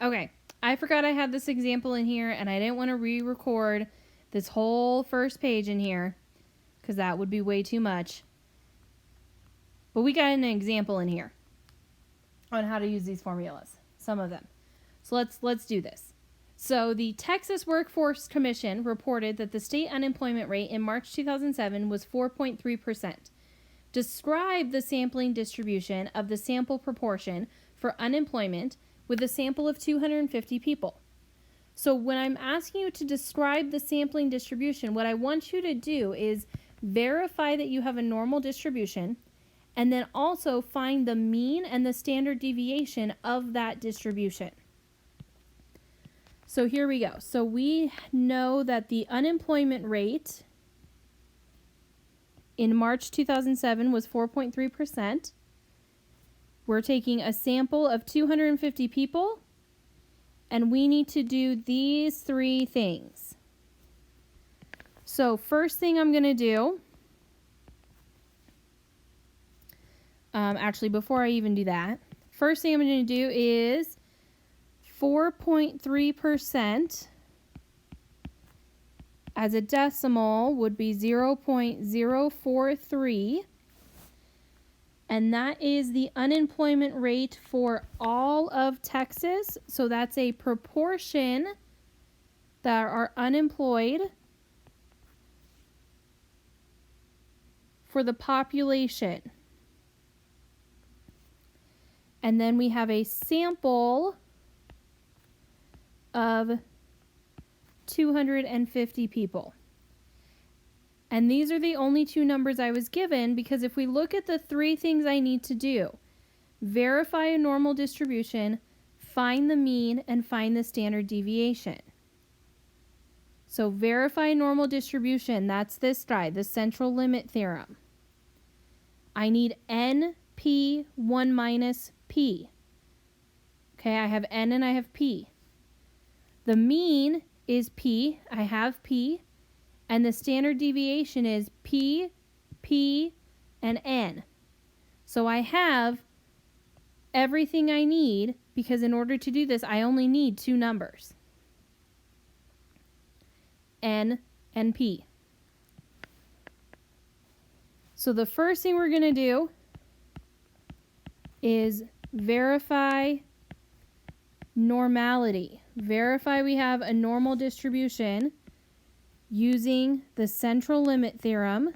Okay, I forgot I had this example in here, and I didn't want to re-record this whole first page in here because that would be way too much. But we got an example in here on how to use these formulas, some of them. So let's do this. So the Texas Workforce Commission reported that the state unemployment rate in March 2007 was 4.3%. Describe the sampling distribution of the sample proportion for unemployment with a sample of 250 people. So when I'm asking you to describe the sampling distribution, what I want you to do is verify that you have a normal distribution, and then also find the mean and the standard deviation of that distribution. So here we go. So we know that the unemployment rate in March 2007 was 4.3%. We're taking a sample of 250 people, and we need to do these three things. So first thing I'm going to do, actually before I even do that, first thing I'm going to do is 4.3% as a decimal would be 0.043, and that is the unemployment rate for all of Texas. So that's a proportion that are unemployed for the population. And then we have a sample of 250 people. And these are the only two numbers I was given, because if we look at the three things I need to do, verify a normal distribution, find the mean, and find the standard deviation. So verify normal distribution, that's this guy, the central limit theorem. I need NP 1 minus P. Okay, I have N and I have P. The mean is P, I have P, and the standard deviation is P, P, and N. So I have everything I need, because in order to do this, I only need two numbers, N and P. So the first thing we're going to do is verify normality. Verify we have a normal distribution using the central limit theorem.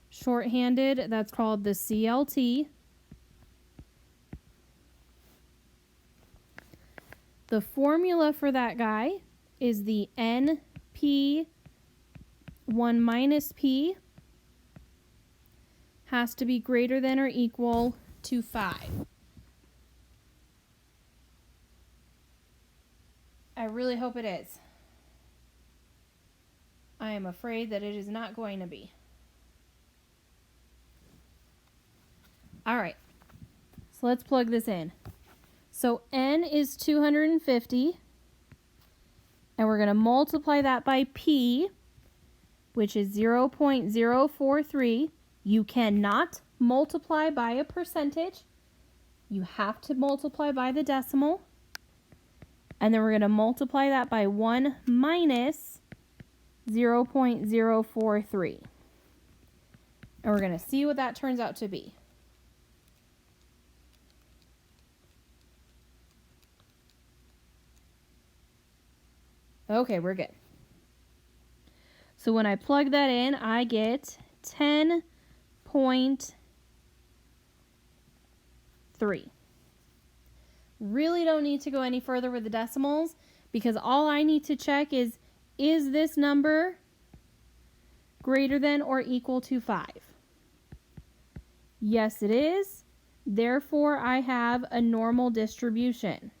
Shorthanded, that's called the CLT. The formula for that guy is the NP 1 minus P has to be greater than or equal to 5. I really hope it is. I am afraid that it is not going to be. All right, so let's plug this in. So N is 250, and we're going to multiply that by P, which is 0.043. You cannot multiply by a percentage. You have to multiply by the decimal. And then we're going to multiply that by 1 minus 0.043. And we're going to see what that turns out to be. Okay, we're good. So when I plug that in, I get 10.3. Really don't need to go any further with the decimals, because all I need to check is this number greater than or equal to 5? Yes, it is. Therefore, I have a normal distribution,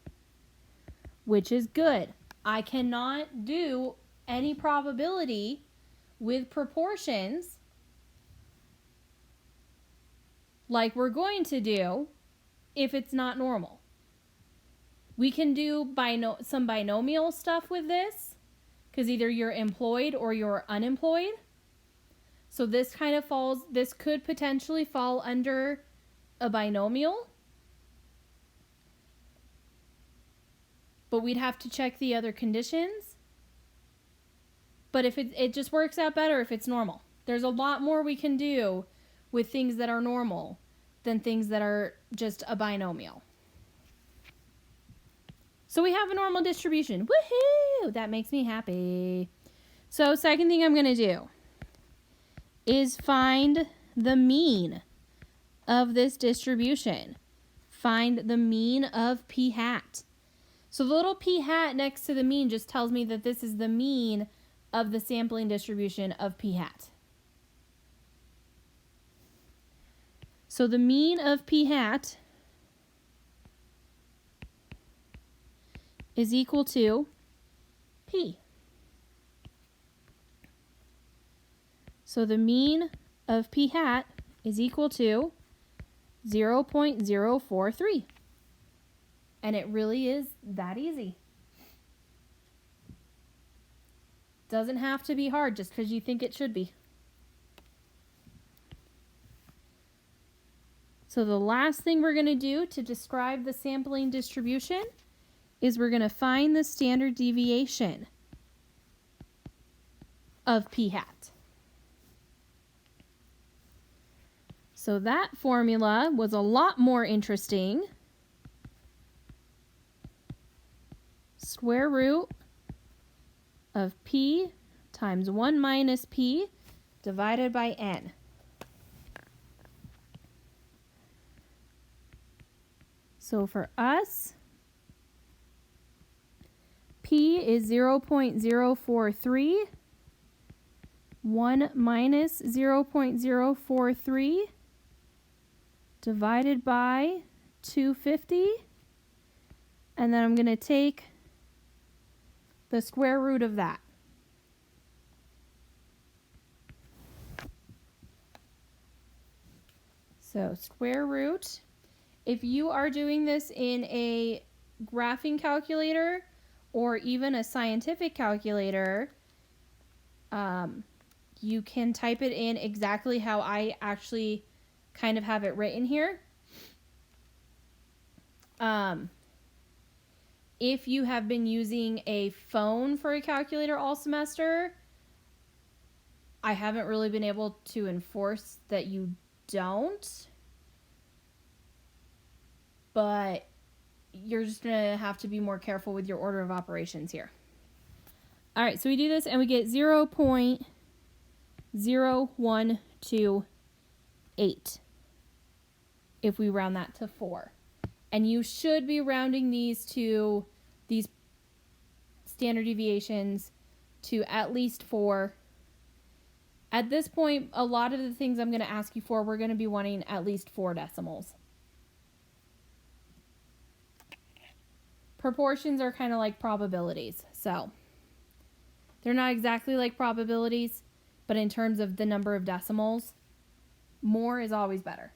which is good. I cannot do any probability with proportions like we're going to do if it's not normal. We can do some binomial stuff with this, because either you're employed or you're unemployed. So this kind of falls, this could potentially fall under a binomial, but we'd have to check the other conditions. But if it just works out better if it's normal. There's a lot more we can do with things that are normal than things that are just a binomial. So we have a normal distribution. Woohoo! That makes me happy. So second thing I'm going to do is find the mean of this distribution. Find the mean of p hat. So the little p hat next to the mean just tells me that this is the mean of the sampling distribution of p hat. So the mean of p hat is equal to p. So the mean of p hat is equal to 0.043. And it really is that easy. Doesn't have to be hard just because you think it should be. So the last thing we're going to do to describe the sampling distribution is we're going to find the standard deviation of p hat. So that formula was a lot more interesting. Square root of p times 1 minus p divided by n. So for us, p is 0.043. 1 minus 0.043 divided by 250. And then I'm going to take the square root of that. So square root, if you are doing this in a graphing calculator or even a scientific calculator, you can type it in exactly how I actually kind of have it written here. If you have been using a phone for a calculator all semester, I haven't really been able to enforce that you don't, but you're just going to have to be more careful with your order of operations here. All right, so we do this and we get 0.0128 if we round that to 4. And you should be rounding these standard deviations to at least 4. At this point, a lot of the things I'm going to ask you for, we're going to be wanting at least 4 decimals. Proportions are kind of like probabilities, so they're not exactly like probabilities, but in terms of the number of decimals, more is always better.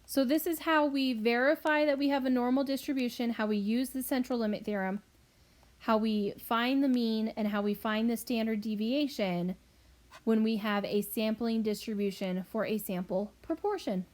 So this is how we verify that we have a normal distribution, how we use the central limit theorem, how we find the mean, and how we find the standard deviation when we have a sampling distribution for a sample proportion.